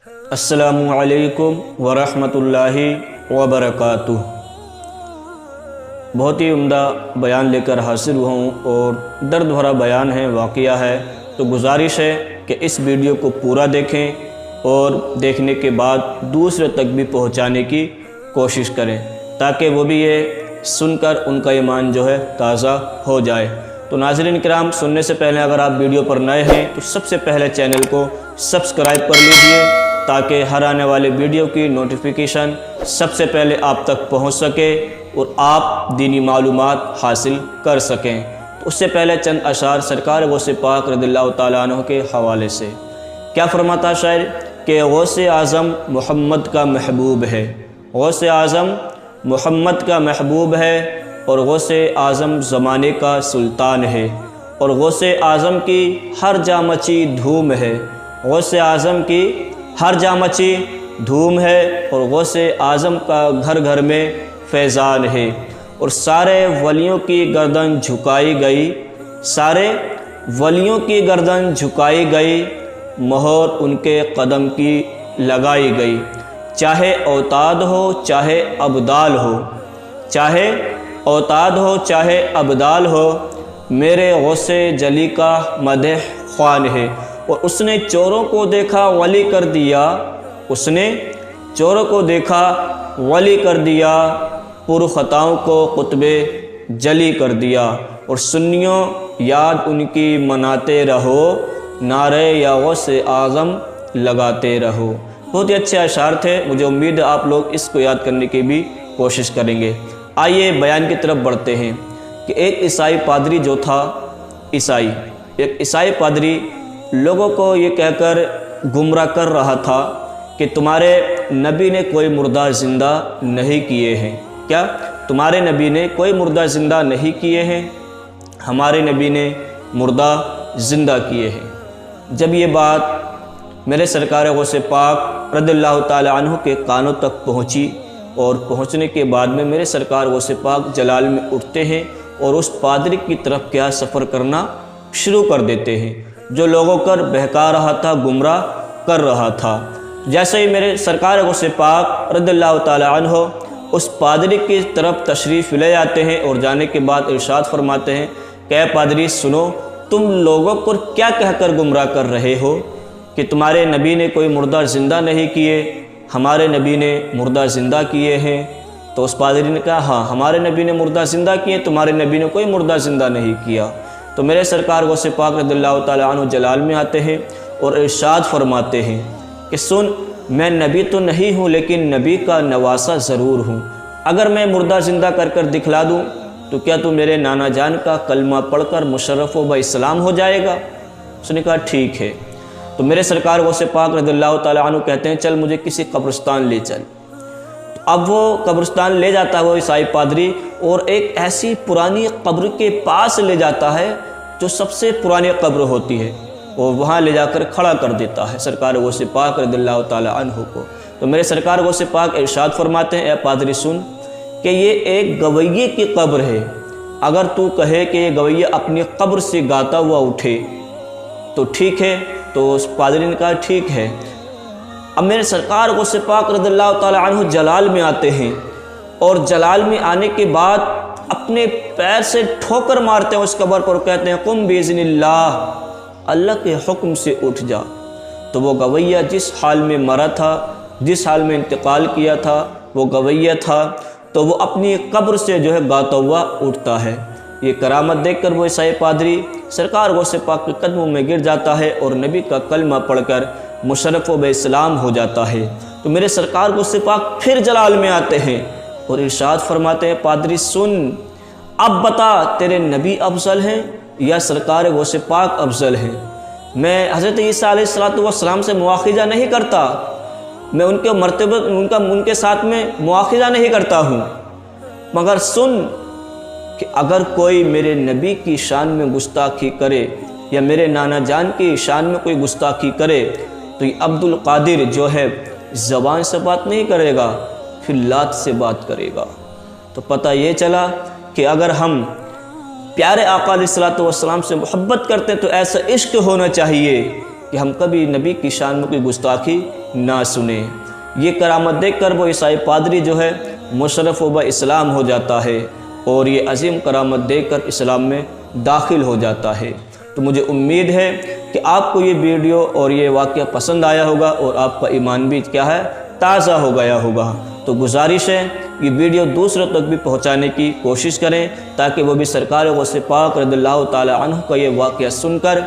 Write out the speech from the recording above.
السلام علیکم ورحمۃ اللہ وبرکاتہ۔ بہت ہی عمدہ بیان لے کر حاضر ہوا ہوں اور درد بھرا بیان ہے، واقعہ ہے، تو گزارش ہے کہ اس ویڈیو کو پورا دیکھیں اور دیکھنے کے بعد دوسرے تک بھی پہنچانے کی کوشش کریں تاکہ وہ بھی یہ سن کر ان کا ایمان جو ہے تازہ ہو جائے۔ تو ناظرین کرام، سننے سے پہلے اگر آپ ویڈیو پر نئے ہیں تو سب سے پہلے چینل کو سبسکرائب کر لیجئے تاکہ ہر آنے والے ویڈیو کی نوٹیفیکیشن سب سے پہلے آپ تک پہنچ سکے اور آپ دینی معلومات حاصل کر سکیں۔ تو اس سے پہلے چند اشعار سرکار غوث پاک رضی اللہ تعالیٰ عنہ کے حوالے سے۔ کیا فرماتا شاعر کہ غوث اعظم محمد کا محبوب ہے، غوث اعظم محمد کا محبوب ہے اور غوث اعظم زمانے کا سلطان ہے، اور غوث اعظم کی ہر جا مچی دھوم ہے، غوث اعظم کی ہر جا مچی دھوم ہے، اور غوث اعظم کا گھر گھر میں فیضان ہے، اور سارے ولیوں کی گردن جھکائی گئی، سارے ولیوں کی گردن جھکائی گئی، مہر ان کے قدم کی لگائی گئی، چاہے اوتاد ہو چاہے ابدال ہو، چاہے اوتاد ہو چاہے ابدال ہو، میرے غوث جلی کا مدح خوان ہے۔ اور اس نے چوروں کو دیکھا ولی کر دیا، اس نے چوروں کو دیکھا ولی کر دیا، پر خطاؤں کو قطب جلی کر دیا، اور سنیوں یاد ان کی مناتے رہو، نعرے یا غوث اعظم لگاتے رہو۔ بہت ہی اچھے اشعار تھے، مجھے امید ہے آپ لوگ اس کو یاد کرنے کی بھی کوشش کریں گے۔ آئیے بیان کی طرف بڑھتے ہیں کہ ایک عیسائی پادری جو تھا، ایک عیسائی پادری لوگوں کو یہ کہہ کر گمراہ کر رہا تھا کہ تمہارے نبی نے کوئی مردہ زندہ نہیں کیے ہیں۔ کیا تمہارے نبی نے کوئی مردہ زندہ نہیں کیے ہیں؟ ہمارے نبی نے مردہ زندہ کیے ہیں۔ جب یہ بات میرے سرکار غوث پاک رضی اللہ تعالی عنہ کے کانوں تک پہنچی، اور پہنچنے کے بعد میں میرے سرکار غوث پاک جلال میں اٹھتے ہیں اور اس پادری کی طرف کیا سفر کرنا شروع کر دیتے ہیں جو لوگوں کر بہکا رہا تھا، گمراہ کر رہا تھا۔ جیسے ہی میرے سرکار غوث پاک رضی اللہ تعالی عنہ اس پادری کی طرف تشریف لے جاتے ہیں اور جانے کے بعد ارشاد فرماتے ہیں کہ اے پادری سنو، تم لوگوں کو کیا کہہ کر گمراہ کر رہے ہو کہ تمہارے نبی نے کوئی مردہ زندہ نہیں کیے، ہمارے نبی نے مردہ زندہ کیے ہیں۔ تو اس پادری نے کہا ہاں ہمارے نبی نے مردہ زندہ کیے، تمہارے نبی نے کوئی مردہ زندہ نہیں کیا۔ تو میرے سرکار غوث پاک رضی اللہ تعالی عنہ جلال میں آتے ہیں اور ارشاد فرماتے ہیں کہ سن، میں نبی تو نہیں ہوں لیکن نبی کا نواسہ ضرور ہوں، اگر میں مردہ زندہ کر کر دکھلا دوں تو کیا تو میرے نانا جان کا کلمہ پڑھ کر مشرف و با اسلام ہو جائے گا؟ اس نے کہا ٹھیک ہے۔ تو میرے سرکار غوث پاک رضی اللہ تعالی عنہ کہتے ہیں چل مجھے کسی قبرستان لے چل۔ اب وہ قبرستان لے جاتا ہے وہ عیسائی پادری، اور ایک ایسی پرانی قبر کے پاس لے جاتا ہے جو سب سے پرانی قبر ہوتی ہے، اور وہاں لے جا کر کھڑا کر دیتا ہے سرکار غوث پاک رضی اللہ تعالی عنہ کو۔ تو میرے سرکار غوث پاک ارشاد فرماتے ہیں اے پادری سن کہ یہ ایک گویے کی قبر ہے، اگر تو کہے کہ یہ گویہ اپنی قبر سے گاتا ہوا اٹھے تو ٹھیک ہے۔ تو اس پادری نے کہا ٹھیک ہے۔ اب میرے سرکار غوث پاک رضی اللہ تعالی عنہ جلال میں آتے ہیں، اور جلال میں آنے کے بعد اپنے پیر سے ٹھوکر مارتے ہیں اس قبر پر، کہتے ہیں قم باذن اللہ، اللہ کے حکم سے اٹھ جا۔ تو وہ گویہ جس حال میں مرا تھا، جس حال میں انتقال کیا تھا، وہ گویہ تھا، تو وہ اپنی قبر سے جو ہے گاتا ہوا اٹھتا ہے۔ یہ کرامت دیکھ کر وہ عیسائی پادری سرکار غوث پاک کے قدموں میں گر جاتا ہے اور نبی کا کلمہ پڑھ کر مشرف و بے اسلام ہو جاتا ہے۔ تو میرے سرکار غوث پاک پھر جلال میں آتے ہیں اور ارشاد فرماتے ہیں پادری سن، اب بتا تیرے نبی افضل ہیں یا سرکار غوث پاک افضل ہیں؟ میں حضرت عیسیٰ علیہ السلام سے مواخذہ نہیں کرتا، میں ان کے مرتبہ ان کے ساتھ میں مواخذہ نہیں کرتا ہوں، مگر سن کہ اگر کوئی میرے نبی کی شان میں گستاخی کرے یا میرے نانا جان کی شان میں کوئی گستاخی کرے تو یہ عبد القادر جو ہے زبان سے بات نہیں کرے گا، پھر لات سے بات کرے گا۔ تو پتہ یہ چلا کہ اگر ہم پیارے آقا علیہ السلام سے محبت کرتے ہیں تو ایسا عشق ہونا چاہیے کہ ہم کبھی نبی کی شان میں کوئی گستاخی نہ سنیں۔ یہ کرامت دیکھ کر وہ عیسائی پادری جو ہے مشرف و اسلام ہو جاتا ہے اور یہ عظیم کرامت دیکھ کر اسلام میں داخل ہو جاتا ہے۔ تو مجھے امید ہے کہ آپ کو یہ ویڈیو اور یہ واقعہ پسند آیا ہوگا اور آپ کا ایمان بھی کیا ہے تازہ ہو گیا ہوگا۔ تو گزارش ہے یہ ویڈیو دوسروں تک بھی پہنچانے کی کوشش کریں تاکہ وہ بھی سرکار غوث پاک رضی اللہ تعالی عنہ کا یہ واقعہ سن کر